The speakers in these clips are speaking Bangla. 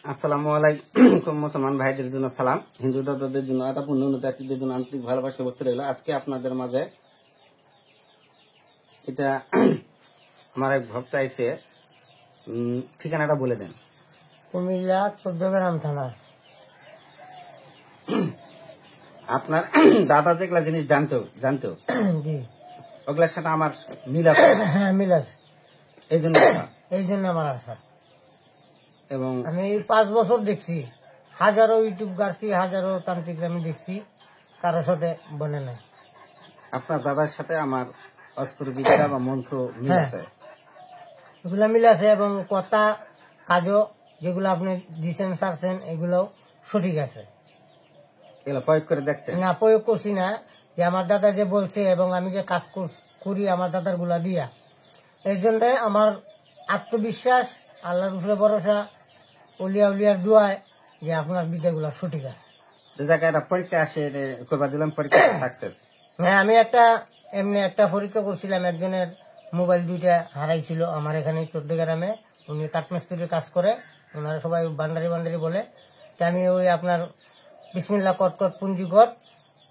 আসসালামু আলাইকুম মুসলমান ভাইদের জন্য সালাম, হিন্দু দাদাদের জন্য আদাব, অন্যান্য জাতিদের জন্য আন্তরিক ভালোবাসা বস্তু রইল। আজকে আপনাদের মাঝে এটা আমার এক ভক্ত আইছে, ঠিকানাটা বলে দেন। কুমিল্লা ১৪ গ্রাম থানা। আপনার দাদা যেগুলা জিনিস জানতো জি, ওগুলার সাথে আমার মিল আছে। হ্যাঁ, মিল আছে। এই জন্য আমার আশা। এবং আমি 5 বছর দেখছি, হাজারো ইউটিউব গাড়ছি, হাজারো তান্ত্রিক আমি দেখছি, কারোর সাথে বনে নাই। আপনার দাদার সাথে আমার অস্ত্র বিদ্যা বা মন্ত্র মিল হ্যাঁ। আছে। এগুলা মিল আছে এবং কথা কাজও যেগুলো আপনি দিচ্ছেন সারছেন এগুলোও সঠিক আছে। এগুলো প্রয়োগ করে দেখছেন? না, প্রয়োগ করছি না, যে আমার দাদা যে বলছে এবং আমি যে কাজ করি আমার দাদার গুলা দিয়া, এর জন্য আমার আত্মবিশ্বাস, আল্লাহর উপরে ভরসা, উলিয়ার দোয়ায় যে আপনার বিদ্যাগুলো সঠিক আছে। যে জায়গায় একটা পরীক্ষা আসে করবা দিলাম, পরীক্ষা সাকসেস। হ্যাঁ, আমি এমনি একটা পরীক্ষা করছিলাম, একজনের মোবাইল 2টা হারাইছিল আমার এখানে 14 গ্রামে। উনি কাঠমিস্ত্রির কাজ করে, ওনারা সবাই বান্ডারি বলে। তা আমি ওই আপনার বিসমিল্লাহ কট পুঞ্জিকট,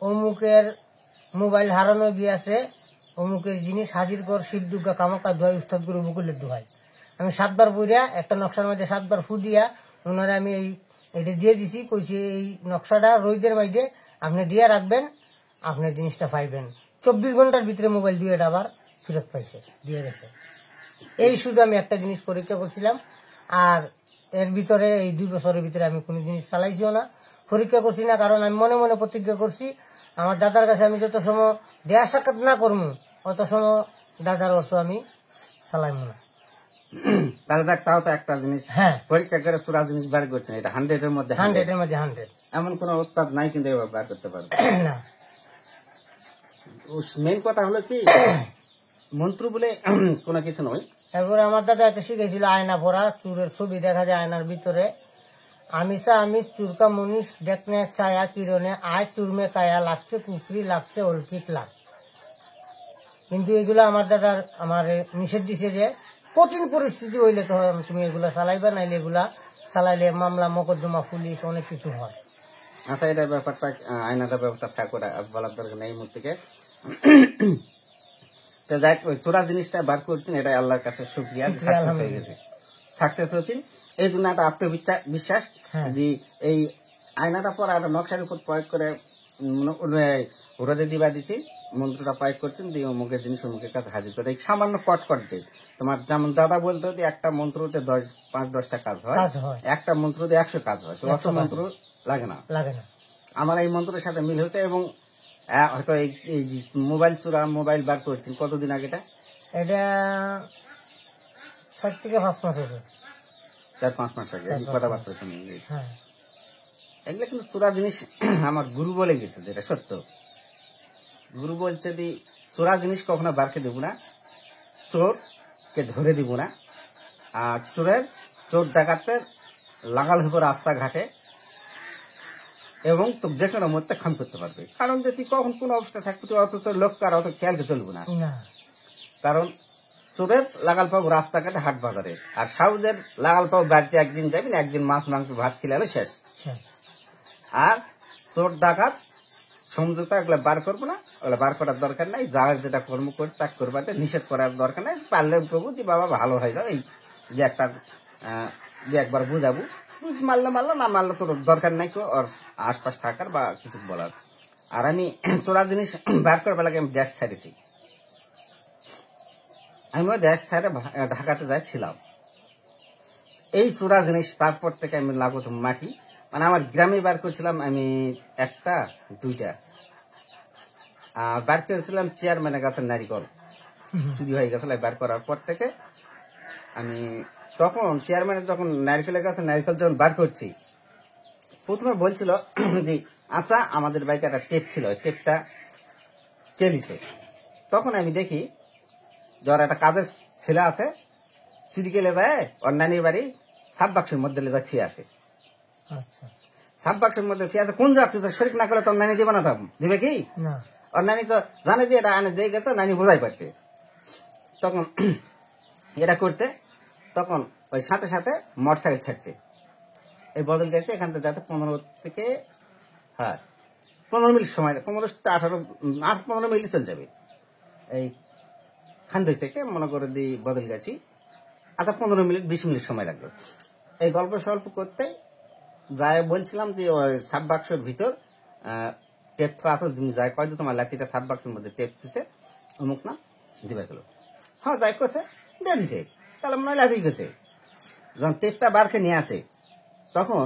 অমুকের মোবাইল হারানো গিয়েছে, অমুকের জিনিস হাজির কর, শিব দুর্গা কামাকা দোয়াই, উস্তাদ গুরু বকুলের দোহাই। আমি 7 বার পড়িয়া একটা নকশার মধ্যে 7 বার ফু দিয়া ওনারা আমি এটা দিয়ে দিছি, কইছি এই নকশাটা রোদের মধ্যে আপনি দিয়ে রাখবেন, আপনার জিনিসটা পাইবেন। 24 ঘন্টার ভিতরে মোবাইল 2টা আবার ফেরত পাইছে, দিয়ে গেছে। এই শুধু আমি একটা জিনিস পরীক্ষা করছিলাম, আর এর ভিতরে এই 2 বছরের ভিতরে আমি কোনো জিনিস চালাইছিও না, পরীক্ষা করছি না। কারণ আমি মনে মনে প্রতিজ্ঞা করছি, আমার দাদার কাছে আমি যত সময় দেয়া সাক্ষাৎ না করবো অত সময় দাদার অর্থ আমি চালাইব না। তাহলে দেখ, তাও তো একটা জিনিস হ্যাঁ, পরীক্ষা করে চূড়া জিনিস বার করছেন, এটা 100-এর মধ্যে 100 এমন কোন ওস্তাদ নাই কিন্তু এবার বার করতে পারবে না। মেন কথা হলো কি, মন্ত্র বলে কোনো কিছু নয়। তারপরে আমার দাদা একটা শিখেছিল আয়না পড়া, চুরের ছবি দেখা যায় আয়নার ভিতরে। আমিষা আমিষ চুরকা মনীষ দেখনে ছায়া কিরণে আয় চুরমে কায়া, লাগছে কুকরি, লাগছে অলকিট লাগ। কিন্তু এগুলো আমার দাদার আমার নিষেধ দিছে যে কঠিন পরিস্থিতি হইলে তো তুমি এগুলা চালাইবা, নাইলে এগুলা চালাইলে মামলা মকদ্দমা পুলিশ অনেক কিছু হয়। আচ্ছা, এটার ব্যাপারটা আয়নাটার ব্যাপারটা থাকো, বলার দরকার নেই এই মুহূর্তে। তো যাই হোক, ওই চোরা জিনিসটা বার করছেন, এটাই আল্লাহর কাছে শুকরিয়া, সাকসেস হয়ে গেছে, সাকসেস হয়েছেন। এই জন্য একটা আত্মবিশ্বাস যে এই আয়নাটা পর একটা নকশার উপর প্রয়োগ করে রোদে দিবা দিচ্ছি, মন্ত্রটা প্রয়োগ করছেন, দিয়ে অমুকের জিনিস অমুকের কাছে হাজির করে সামান্য কট দিয়ে। তোমার যেমন দাদা বলতো যে একটা মন্ত্রতে 5-10টা কাজ হয়, একটা মন্ত্র দিয়ে 100 কাজ হয়, তো অত মন্ত্র লাগে না। আমার এই মন্ত্রের সাথে মিল হয়েছে। এবং হয়তো এই মোবাইল চোরা মোবাইল বার করছেন কতদিন আগে? এটা 4 থেকে 5 মাস হবে, 4-5 মাস আগে কথাবার্তা শুনি। এগুলো কিন্তু চোরা জিনিস আমার গুরু বলে গেছে, যেটা সত্য। গুরু বলছে যে চোরা জিনিস কখনো বারকে দেবো না, চোরকে ধরে দিব না, আর চোর ডাকাতের লাগাল হইব রাস্তাঘাটে, এবং তো যে কোনো মধ্যে খাম করতে পারবে। কারণ যে তুই কখন কোন অবস্থা থাকবে, তুই অত তোর লোক আর অত খেয়ালকে চলবো না। কারণ চোরের লাগাল পাবো রাস্তাঘাটে, হাট বাজারে, আর সাউদের লাগাল পাবো বাড়িতে একদিন যাবেন, একদিন মাছ মাংস ভাত খেলে শেষ। আর চোর ডাকাত সমঝোতা এগুলো বার করবো না, ওগুলো বার করার দরকার নাই। যার যেটা কর্ম করে তা করবার নিষেধ করার দরকার নাই। পারলে প্রভু দি বাবা ভালো হয়ে যাও, এই যে একটা যে একবার বুঝাবো, মারলো না মারলো তোর দরকার নাই ওর আশপাশ থাকার বা কিছু বলার। আর আমি চোরা জিনিস বার করবার লাগে আমি দেশ ছাড়েছি। আমি ওই দেশ ছাড়ে ঢাকাতে যাইছিলাম, এই চোরা জিনিস তারপর থেকে আমি লাগত মাটি, মানে আমার গ্রামে বার করছিলাম আমি 1-2টা, আর বার করেছিলাম চেয়ারম্যানের কাছে নারিকল চুরি হয়ে গেছিল। বার করার পর থেকে আমি তখন চেয়ারম্যানের যখন নারিকেলের কাছে নারিকেল যখন বার করছি, প্রথমে বলছিল যে আচ্ছা আমাদের বাড়িতে একটা টেপ ছিল, ওই টেপটা কে দিছে। তখন আমি দেখি যার একটা কাজের ছেলে আছে, চুরি কে লেবা ওর নানির বাড়ি সাব বাক্সের মধ্যে লেজা খেয়ে আছে। সাব বাক্সের মধ্যে খেয়ে আছে, কোন যাচ্ছে শরিক না করলে তোর নানি দেবে না, দিবে কি? ওর নানি তো জানে যে এটা আনে দিয়ে গেছে, নানি বোঝাই পারছে। তখন এটা করছে, তখন ওই সাথে মোটরসাইকেল ছাড়ছে, এই বদল গেছে এখান থেকে যাতে 15 থেকে 15 মিনিট সময়, 15 মিনিট চলে যাবে এই খান্দি থেকে মনে করে দিই বদল গেছি। আচ্ছা 15 মিনিট 20 মিনিট সময় লাগলো এই গল্প স্বল্প করতে। যাই বলছিলাম যে ওই সাব বাক্সের ভিতর টেপ তো আছে, তুমি যাই কয় যে তোমার লাঠিটা সাব বাক্সের মধ্যে টেপ দিছে অমুক না দিবে গেল। হ্যাঁ যাই করছে দিয়ে দিছে, তাহলে মনে হয় লাঠি গেছে। যখন টেপটা বারকে নিয়ে আসে তখন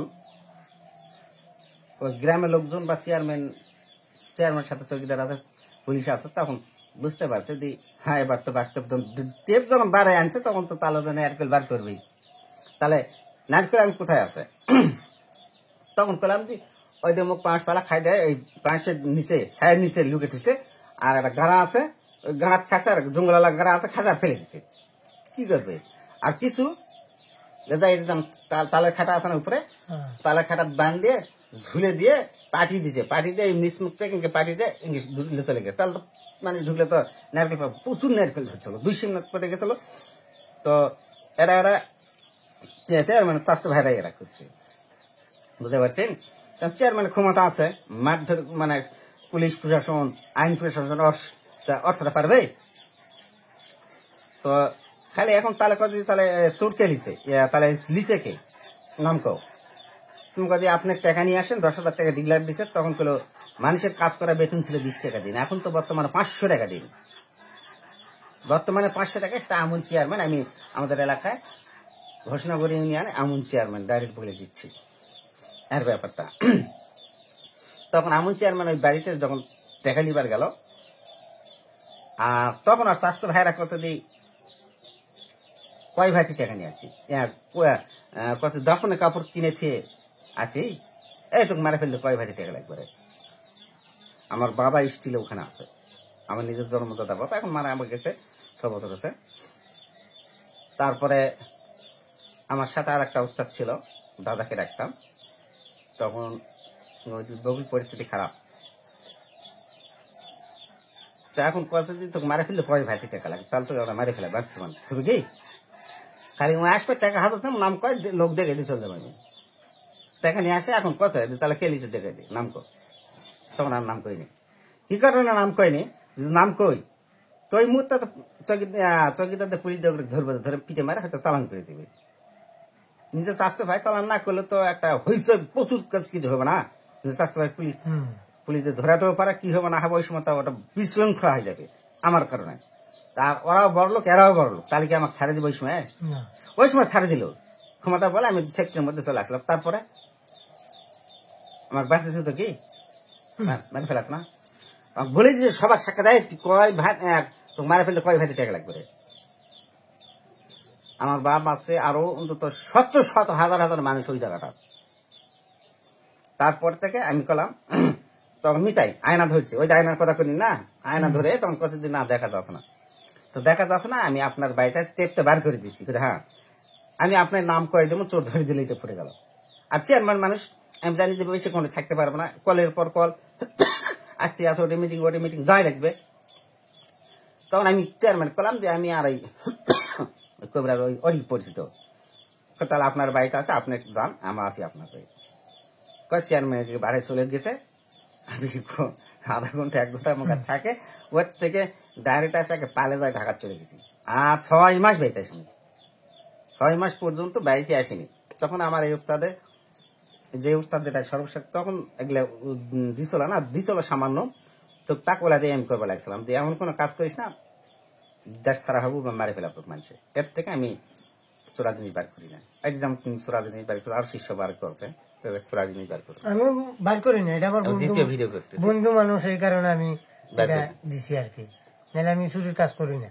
ওই গ্রামের লোকজন বা চেয়ারম্যান সাথে চৌকিদার আছে, পুলিশ আছে, তখন বুঝতে পারছে যে হ্যাঁ এবার তো বাস্তব। টেপ যখন বারে আনছে তখন তো তাহলে নারকেল বার করবেই, তাহলে নারকেল আমি কোথায় আছে? তখন বললাম যে ওই যে মুখ 5 পালা খাই দেয়, এই বাঁশের নিচে ছায়ের নিচে লুকে দিছে, আর একটা গাড়া আছে, ওই গাড়াত খাঁচা জঙ্গলালা গাড়া আছে, খাঁচা ফেলে দিছে। কি করবে? আর কিছু তালের খাটা আছে না উপরে, তালের খাটা বান দিয়ে ঝুলে দিয়ে পাটি দিছে, পাটি দিয়ে নিচ মুখ থেকে পাটি দিয়ে ইংলিশ ঢুকলে চলে গেছে। তাহলে তো মানে ঢুকলে তো নারকেল প্রচুর নারকেল ধরছিল, 200 মিনিট পরে গেছিল। তো এরা চেয়ারম্যান চাষতে ভাইরা এরা করছে, বুঝতে পারছেন? চেয়ারম্যান ক্ষমতা আছে, মারধর মানে পুলিশ প্রশাসন আইন প্রশাসন অর্থটা পারবে। তো খালি এখন তাহলে কত তাহলে চোরকে লিছে, তাহলে লিছে কে নাম কও তুমি কদি আপনি টাকা নিয়ে আসেন, 10,000 টাকা ডিলার দিচ্ছে, তখন পেলো মানুষের কাজ করা বেতন ছিল 20 টাকা দিন, এখন তো বর্তমানে 500 টাকা দিন। বর্তমানে 500 টাকা। সেটা আমুন চেয়ারম্যান, আমি আমাদের এলাকায় ঘোষণাগর ইউনিয়নে আমুন চেয়ারম্যান ডাইরেক্ট বলে দিচ্ছি এর ব্যাপারটা। তখন আমুন চেয়ারম্যান ওই বাড়িতে যখন টাকা নিবার গেল, আর তখন আর স্বাস্থ্য ভাইরা কছে দি কয় ভাইতে টাকা নিয়ে আসি, কছে দপনে কাপড় কিনে খেয়ে আছি, এই তোকে মারা ফেললে কয় ভাইতে টাকা লাগবে? আমার বাবা স্টিলে ওখানে আছে, আমার নিজের জন্মদাতা বাবা, এখন মারা আমার গেছে 6 বছর আছে। তারপরে আমার সাথে আর একটা উস্তাদ ছিল, দাদাকে রাখতাম, তখন গভীর পরিস্থিতি খারাপ। তো এখন কয়েছে তোকে মারা ফেললে কয় ভাইতে টাকা লাগে, তাহলে তো ওরা মারে ফেলে বাঁচতে পারে তুমি কি খালি আসবে টাকা হাতে নাম কয় লোক দেখে দিয়ে চলে যাবে। আমি টাকা নিয়ে আসে, এখন কছে তাহলে কে লিখে দেখে দিই নাম কয়, তখন আর নাম কইনি। কি কারণে নাম কইনি? যদি নাম কই তো ওই মুহূর্তে তো চকিদারদের পুলিশ ধরবে, ধরে পিঠে মারে হয়তো চালান করে দিবে। নিজের স্বাস্থ্য ভাই চালান না করলে তো একটা হইছে প্রচুর কাজ কিছু হবে না। নিজের স্বাস্থ্য ভাই পুলিশদের ধরাতেও পারে, কি হবে না হবে, ওই সময় তো ওটা বিশৃঙ্খলা হয়ে যাবে আমার কারণে। আর ওরাও বড় লোক এরাও বড় লোক, তাহলে কি আমাকে ছাড়ে দিবে? ওই সময় ছাড়ে দিল ক্ষমতা বলে, আমি সেক্টরের মধ্যে চলে আসলাম। তারপরে আমার বাঁচতেছে তো কি মানে ফেলাত না, বলে দিয়েছে সবার সাক্ষাৎ দেয় কয় ভাই মারা ফেলতে কয় ভাইতে টাকা লাগবে। আমার বাপ আছে আরো অন্তত শত হাজার মানুষ ওই জায়গাটা। তারপর থেকে আমি কলাম তখন মিশাই আয়না ধরছি, ওই আয়নার কথা করি না, আয়না ধরে তখন কত দিন না দেখা যাচ্ছে না, তো দেখা যাচ্ছে না, আমি আপনার বাড়িতে স্টেপটা বার করে দিচ্ছি। হ্যাঁ আমি আপনার নাম করে দেবো, চোর ধরে দিলেই তো পড়ে গেল। আর চেয়ারম্যান মানুষ, আমি জানি যে বেশি কোনো থাকতে পারবো না, কলের পর কল আসতে আসে, ওটি মিটিং যাই রাখবে। তখন আমি চেয়ারম্যান করলাম যে আমি আর এই কবিরার ওই পরিচিত, তাহলে আপনার বাড়িতে আছে, আপনি যান, আমরা আছি আপনার বাড়ি। চেয়ারম্যান বাড়ি চলে গেছে, আমি আধা ঘন্টা 1 ঘন্টা মুখে থাকে, ওর থেকে ডাইরেক্ট আসে পালে যায় ঢাকা চলে গেছি। আর 6 মাস বাড়িতে আসেনি, 6 মাস পর্যন্ত বাড়িতে আসেনি। তখন আমার এই উস্তাদে যে উস্তাদ যেটা সর্বশেষ তখন এগুলা দিছিল সামান্য, তো টাকা দিয়ে আমি করবো লাগছিলাম যে এমন কোনো কাজ করিস না, দেশ ছাড়া হবো বা মারে ফেলাবো মানুষের। এর থেকে আমি চোরা জিনিস বার করি না। এই যেমন তুমি চোরা জিনিস বার করো, আর শিষ্য বার করছে চোরা জিনিস বার করো, আমি বার করি না, এটা আমার দ্বিতীয় ভিডিও করতে বন্ধু মানুষ, এই কারণে আমি দিছি আর কি, নাহলে আমি চুরির কাজ করি না।